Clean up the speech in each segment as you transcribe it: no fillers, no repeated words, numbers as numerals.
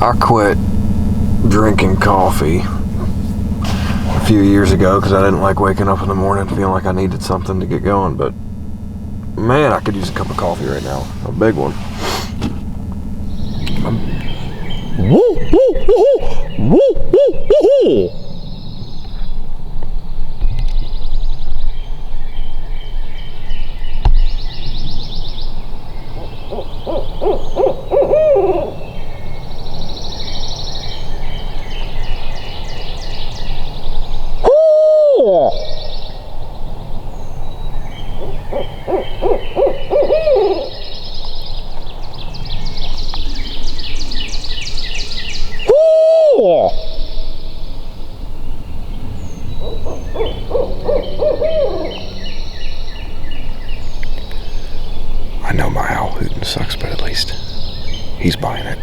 I quit drinking coffee a few years ago because I didn't like waking up in the morning feeling like I needed something to get going, but man, I could use a cup of coffee right now, a big one. Woo, woo, woo, woo, woo, woo. I know my owl hooting sucks, but at least he's buying it.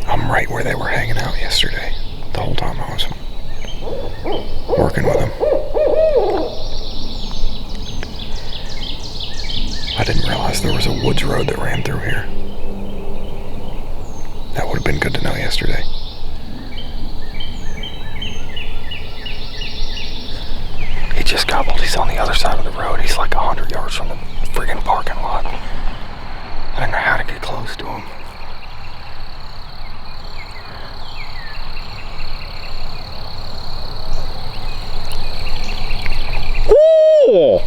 I'm right where they were hanging out yesterday, the whole time I was working with them. I didn't realize there was a woods road that ran through here. That would have been good to know yesterday. He just gobbled. He's on the other side of the road. He's like 100 yards from the friggin' parking lot. I don't know how to get close to him. Ooh.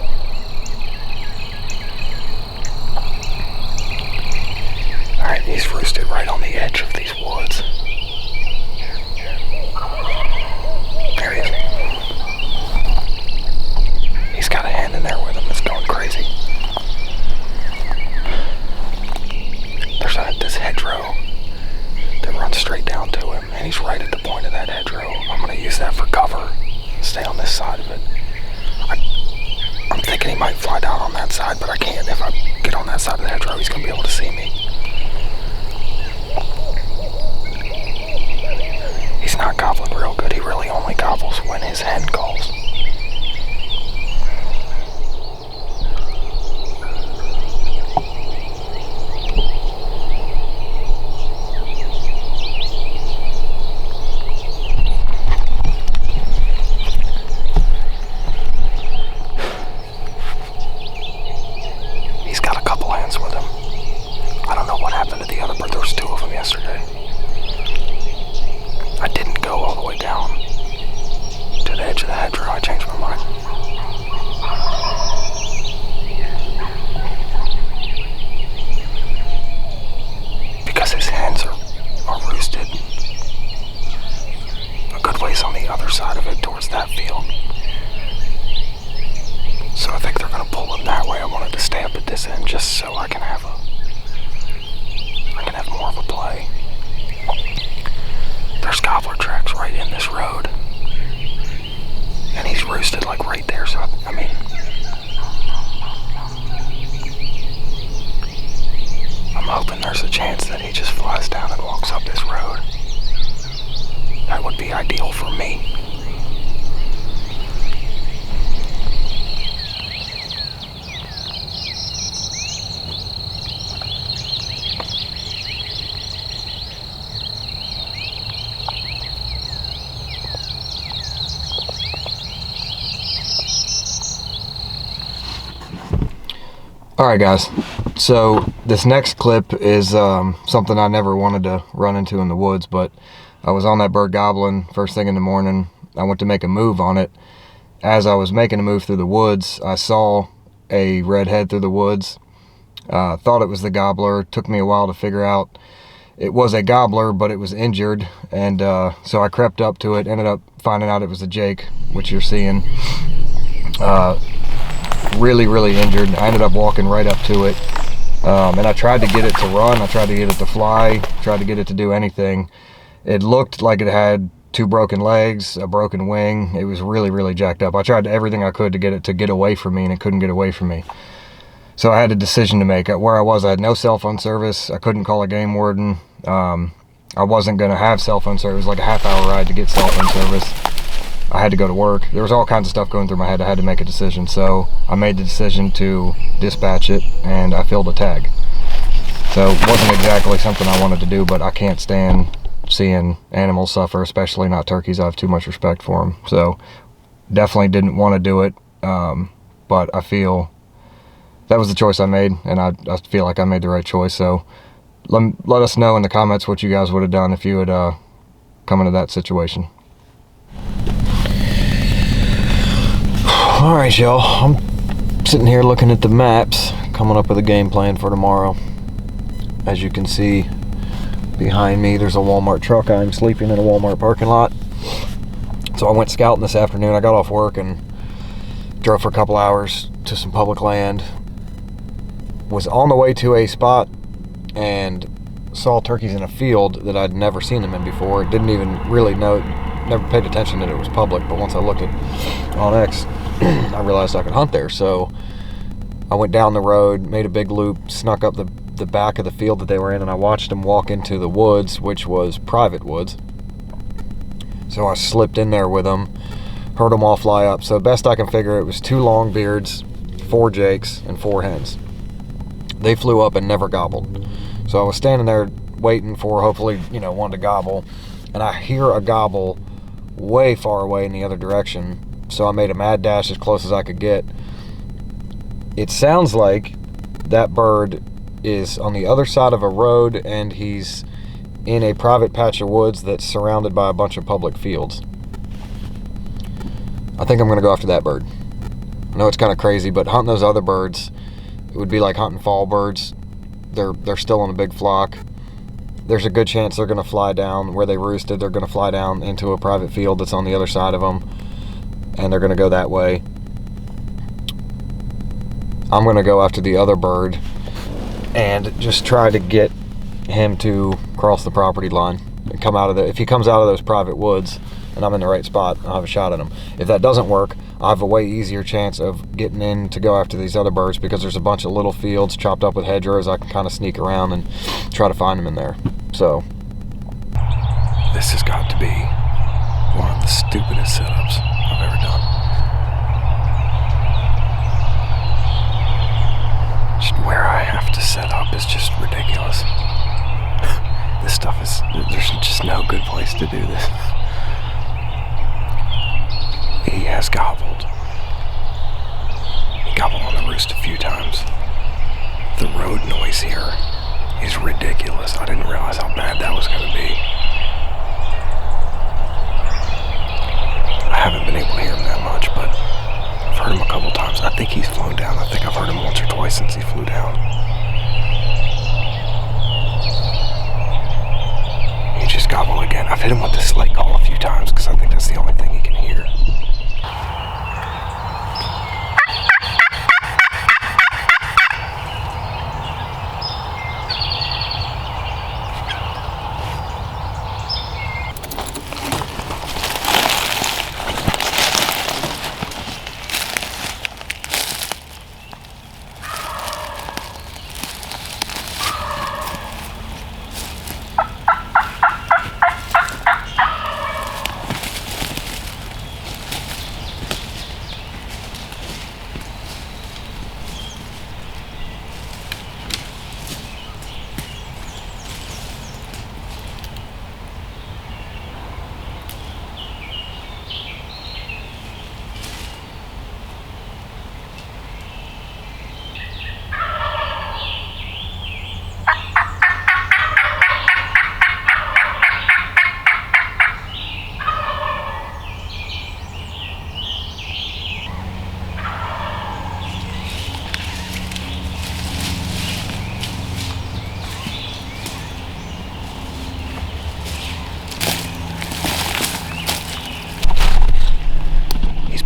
Alright, he's roosted right on the edge of these woods. There he is. He's got a hen in there with him that's going crazy. There's this hedgerow that runs straight down to him, and he's right at the point of that hedgerow. I'm going to use that for cover, stay on this side of it. I'm thinking he might fly down on that side, but I can't. If I get on that side of the hedgerow, he's going to be able to see me. He's not gobbling real good. He really only gobbles when his hen calls. He's got a couple hens with him. I don't know what happened to the other bird. There was two of them yesterday. I didn't go all the way down to the edge of the hedgerow. I changed my mind. Because his hens are roosted a good ways on the other side of it towards that field. So I think they're going to pull him that way. I wanted to stay up at this end just so I can have more of a play. There's gobbler tracks right in this road, and he's roosted like right there. So I mean, I'm hoping there's a chance that he just flies down and walks up this road. That would be ideal for me. Alright guys, so this next clip is something I never wanted to run into in the woods, but I was on that bird gobbling first thing in the morning. I went to make a move on it. As I was making a move through the woods, I saw a red head through the woods. Thought it was the gobbler. It took me a while to figure out it was a gobbler, but it was injured, and so I crept up to it, ended up finding out it was a jake, which you're seeing. Really injured. I ended up walking right up to it, and I tried to get it to run, I tried to get it to fly, tried to get it to do anything. It looked like it had two broken legs, a broken wing. It was really jacked up. I tried everything I could to get it to get away from me, and it couldn't get away from me. So I had a decision to make. Where I was, I had no cell phone service. I couldn't call a game warden. I wasn't going to have cell phone service. It was like a half-hour ride to get cell phone service. I had to go to work. There was all kinds of stuff going through my head. I had to make a decision. So I made the decision to dispatch it, and I filled a tag. So it wasn't exactly something I wanted to do, but I can't stand seeing animals suffer, especially not turkeys. I have too much respect for them. So definitely didn't want to do it, but I feel that was the choice I made, and I feel like I made the right choice. So let us know in the comments what you guys would have done if you had come into that situation. All right, y'all. I'm sitting here looking at the maps, coming up with a game plan for tomorrow. As you can see behind me, there's a Walmart truck. I'm sleeping in a Walmart parking lot. So I went scouting this afternoon. I got off work and drove for a couple hours to some public land. Was on the way to a spot and saw turkeys in a field that I'd never seen them in before. Didn't even really know, never paid attention that it was public, but once I looked at on X, I realized I could hunt there. So I went down the road, made a big loop, snuck up the back of the field that they were in, and I watched them walk into the woods, which was private woods. So I slipped in there with them, heard them all fly up. So best I can figure, it was 2 longbeards, 4 jakes, and 4 hens. They flew up and never gobbled. So I was standing there waiting for, hopefully, one to gobble, and I hear a gobble way far away in the other direction. So I made a mad dash as close as I could get. It sounds like that bird is on the other side of a road, and he's in a private patch of woods that's surrounded by a bunch of public fields. I think I'm going to go after that bird. I know it's kind of crazy, but hunting those other birds, it would be like hunting fall birds. They're still in a big flock. There's a good chance they're going to fly down where they roosted. They're going to fly down into a private field that's on the other side of them, and they're going to go that way. I'm going to go after the other bird and just try to get him to cross the property line and come out of if he comes out of those private woods and I'm in the right spot, I'll have a shot at him. If that doesn't work, I have a way easier chance of getting in to go after these other birds, because there's a bunch of little fields chopped up with hedgerows. I can kind of sneak around and try to find them in there. So this has got to be one of the stupidest setups I've ever done. Where I have to set up is just ridiculous. This stuff there's just no good place to do this. He has gobbled. He gobbled on the roost a few times. The road noise here is ridiculous. I didn't realize how bad that was going to be. I haven't been able to hear him that much, but I've heard him a couple times. I think he's flown down. I think I've heard him once or twice since he flew down. He just gobbled again. I've hit him with this slate call a few times because I think that's the only thing he can hear.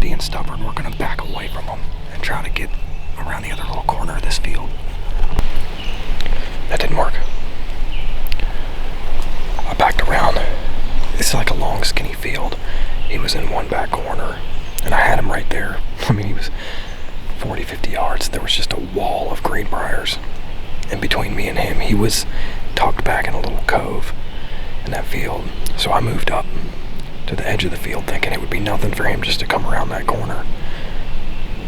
Being stubborn, we're going to back away from him and try to get around the other little corner of this field. That didn't work. I backed around. It's like a long, skinny field. He was in one back corner, and I had him right there. I mean, he was 40, 50 yards. There was just a wall of greenbriers in between me and him. He was tucked back in a little cove in that field. So I moved up to the edge of the field thinking it would be nothing for him just to come around that corner.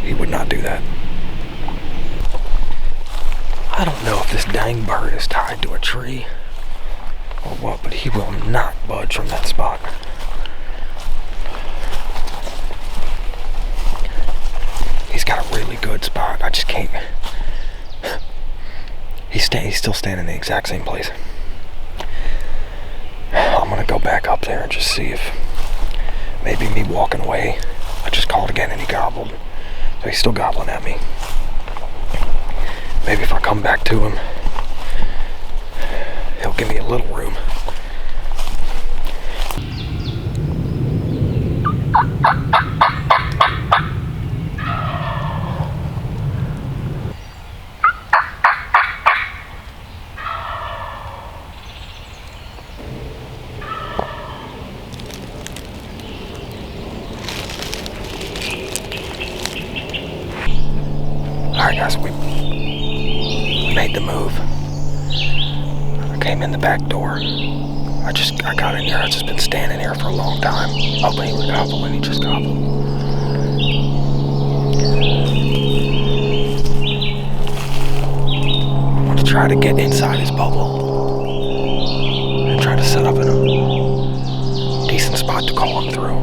He would not do that. I don't know if this dang bird is tied to a tree or what, but he will not budge from that spot. He's got a really good spot. I just can't. He's still standing in the exact same place. I'm gonna go back up there and just see if maybe me walking away. I just called again and he gobbled. So he's still gobbling at me. Maybe if I come back to him, he'll give me a little room. Alright guys, we made the move. I came in the back door. I got in here. I've just been standing here for a long time, hoping he would gobble, and he just gobbled. I want to try to get inside his bubble and try to set up in a decent spot to call him through.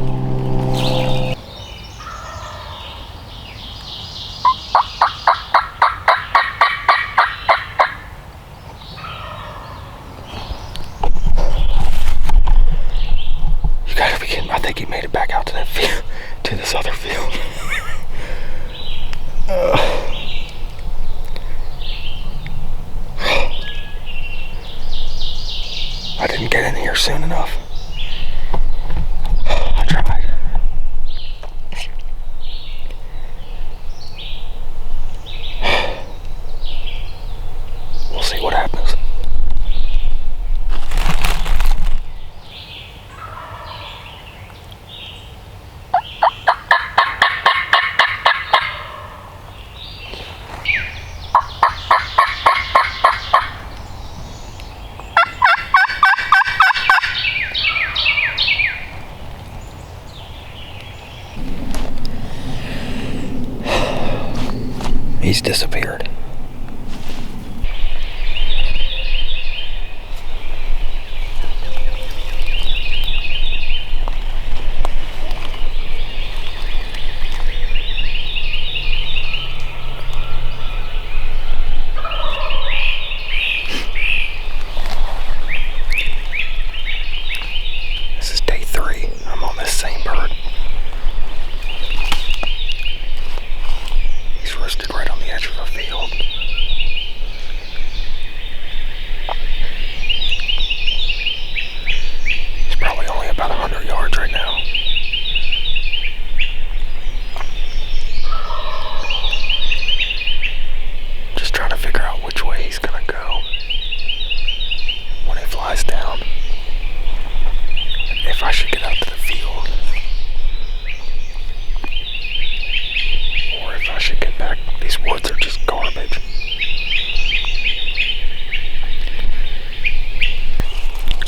I think he made it back out to that field, to this other field. I didn't get in here soon enough. I tried. We'll see what happens. He's disappeared. This is day 3. I'm on this same bird. He's roosted right on the edge of a field. He's probably only about 100 yards right now. Just trying to figure out which way he's gonna go when he flies down. If I should get out to the field, or if I should get back. These woods are just garbage.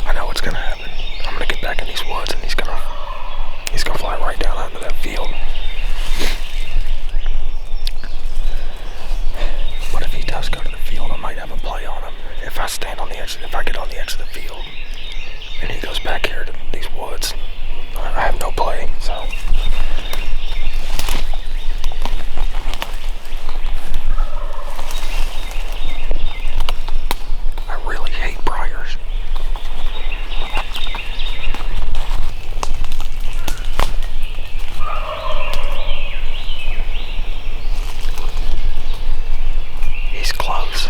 I know what's gonna happen. I'm gonna get back in these woods and he's gonna fly right down onto that field. But if he does go to the field, I might have a play on him. If I get on the edge of the field and he goes back here to these woods, I have no play, so. I really hate briars. He's close.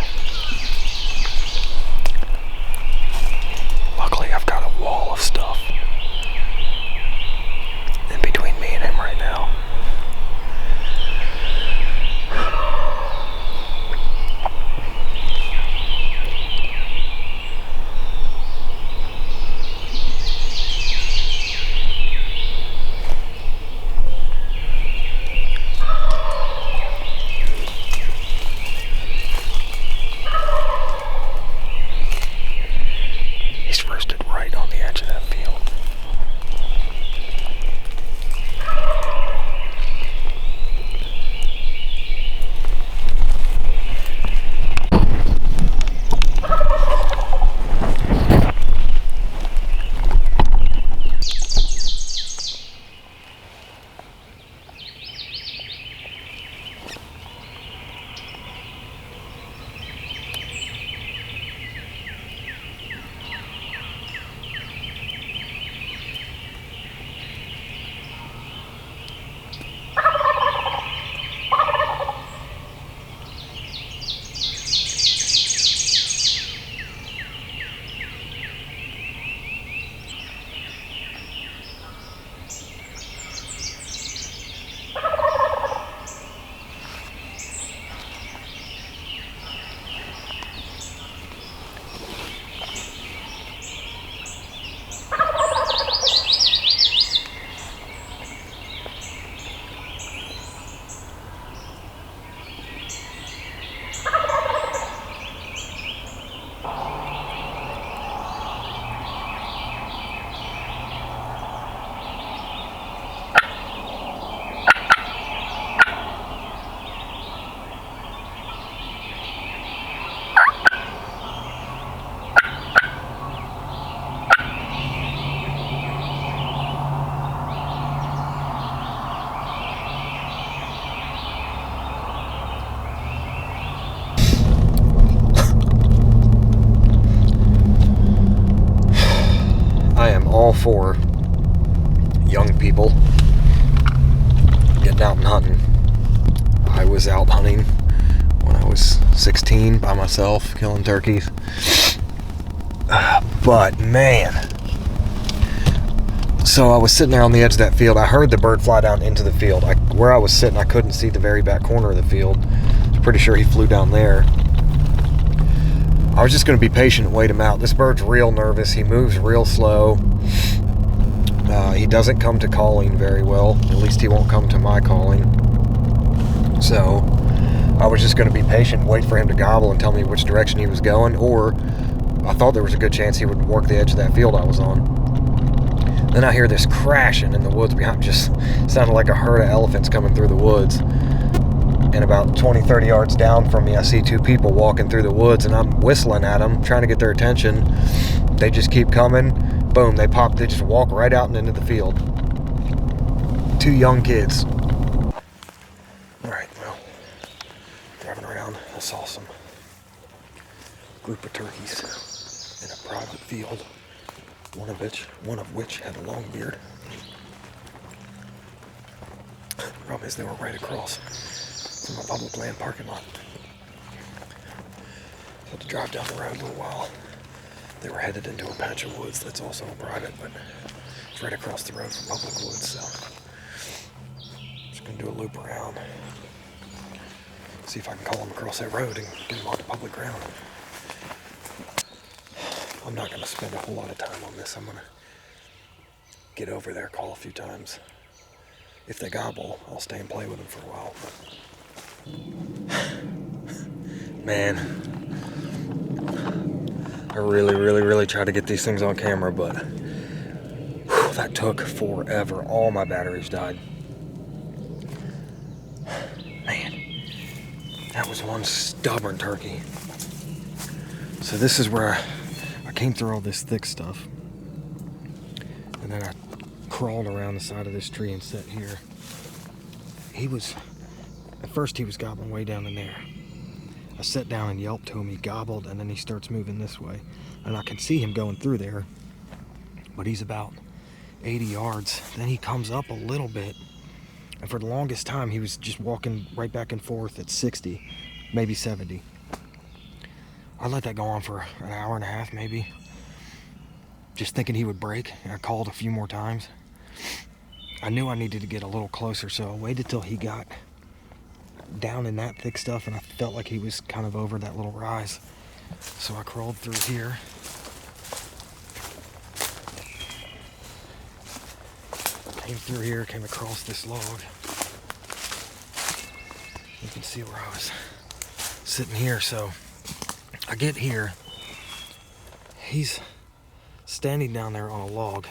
before, young people getting out and hunting. I was out hunting when I was 16 by myself, killing turkeys. But man, so I was sitting there on the edge of that field. I heard the bird fly down into the field. Where I was sitting, I couldn't see the very back corner of the field. I'm pretty sure he flew down there. I was just going to be patient and wait him out. This bird's real nervous. He moves real slow. He doesn't come to calling very well. At least he won't come to my calling. So I was just going to be patient and wait for him to gobble and tell me which direction he was going, or I thought there was a good chance he would work the edge of that field I was on. Then I hear this crashing in the woods behind. Just sounded like a herd of elephants coming through the woods. And about 20-30 yards down from me, I see two people walking through the woods, and I'm whistling at them, trying to get their attention. They just keep coming. Boom, they just walk right out and into the field. Two young kids. Alright, well, driving around, I saw some group of turkeys in a private field, one of which had a long beard. Problem is they were right across from a public land parking lot. So I had to drive down the road a little while. They were headed into a patch of woods that's also private, but it's right across the road from public woods, so just gonna do a loop around. See if I can call them across that road and get them onto public ground. I'm not gonna spend a whole lot of time on this. I'm gonna get over there, call a few times. If they gobble, I'll stay and play with them for a while, but man, I really tried to get these things on camera, but whew, that took forever. All my batteries died. Man, that was one stubborn turkey. So this is where I came through all this thick stuff, and then I crawled around the side of this tree and sat here. At first he was gobbling way down in there. I sat down and yelped to him, he gobbled, and then he starts moving this way. And I can see him going through there, but he's about 80 yards. Then he comes up a little bit, and for the longest time he was just walking right back and forth at 60, maybe 70. I let that go on for an hour and a half maybe, just thinking he would break, and I called a few more times. I knew I needed to get a little closer, so I waited till he got down in that thick stuff, and I felt like he was kind of over that little rise. So I crawled through here. Came through here, came across this log. You can see where I was sitting here. So I get here. He's standing down there on a log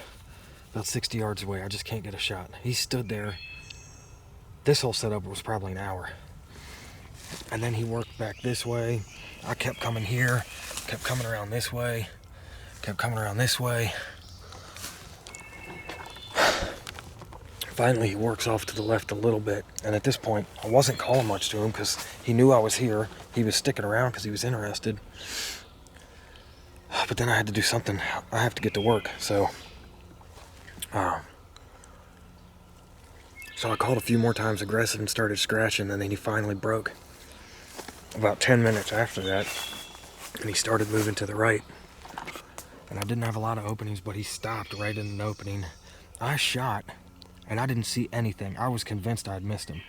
about 60 yards away. I just can't get a shot. He stood there. This whole setup was probably an hour. And then he worked back this way. I kept coming here, kept coming around this way, kept coming around this way. Finally, he works off to the left a little bit. And at this point, I wasn't calling much to him because he knew I was here. He was sticking around because he was interested. But then I had to do something. I have to get to work. So I called a few more times aggressive and started scratching, and then he finally broke. About 10 minutes after that, and he started moving to the right. And I didn't have a lot of openings, but he stopped right in an opening. I shot, and I didn't see anything. I was convinced I'd missed him.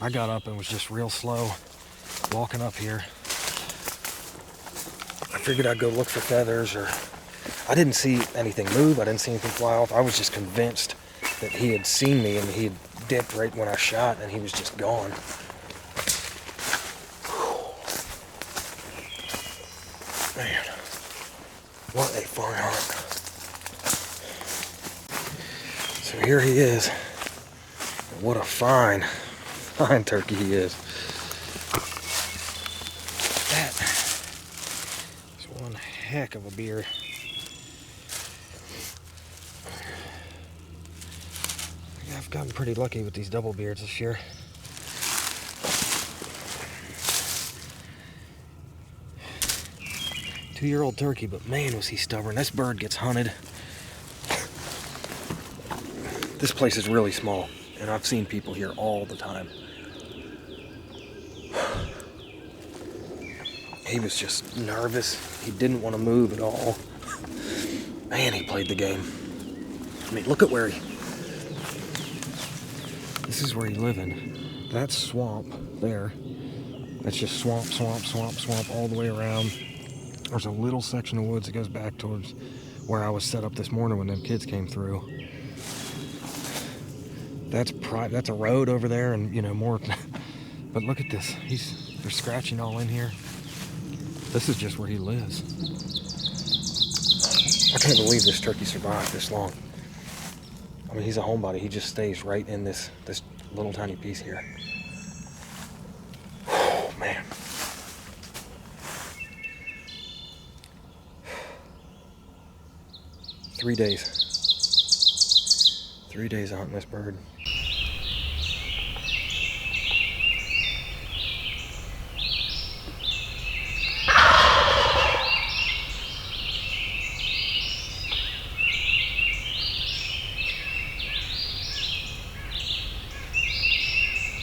I got up and was just real slow, walking up here. I figured I'd go look for feathers, or I didn't see anything move. I didn't see anything fly off. I was just convinced that he had seen me, and he had dipped right when I shot, and he was just gone. Man, what a fun hunt. So here he is. What a fine turkey he is. That is one heck of a beard. I've gotten pretty lucky with these double beards this year. Two-year-old turkey, but man, was he stubborn. This bird gets hunted This place is really small, and I've seen people here all the time. He was just nervous. He didn't want to move at all. Man, he played the game. I mean, look at where he... This is where he's living. That's swamp there. That's just swamp, swamp, swamp, swamp all the way around. There's a little section of woods that goes back towards where I was set up this morning when them kids came through. That's a road over there, and you know more. But look at this. They're scratching all in here. This is just where he lives. I can't believe this turkey survived this long. I mean, he's a homebody. He just stays right in this little tiny piece here. Oh, man. Three days. 3 days hunting this bird.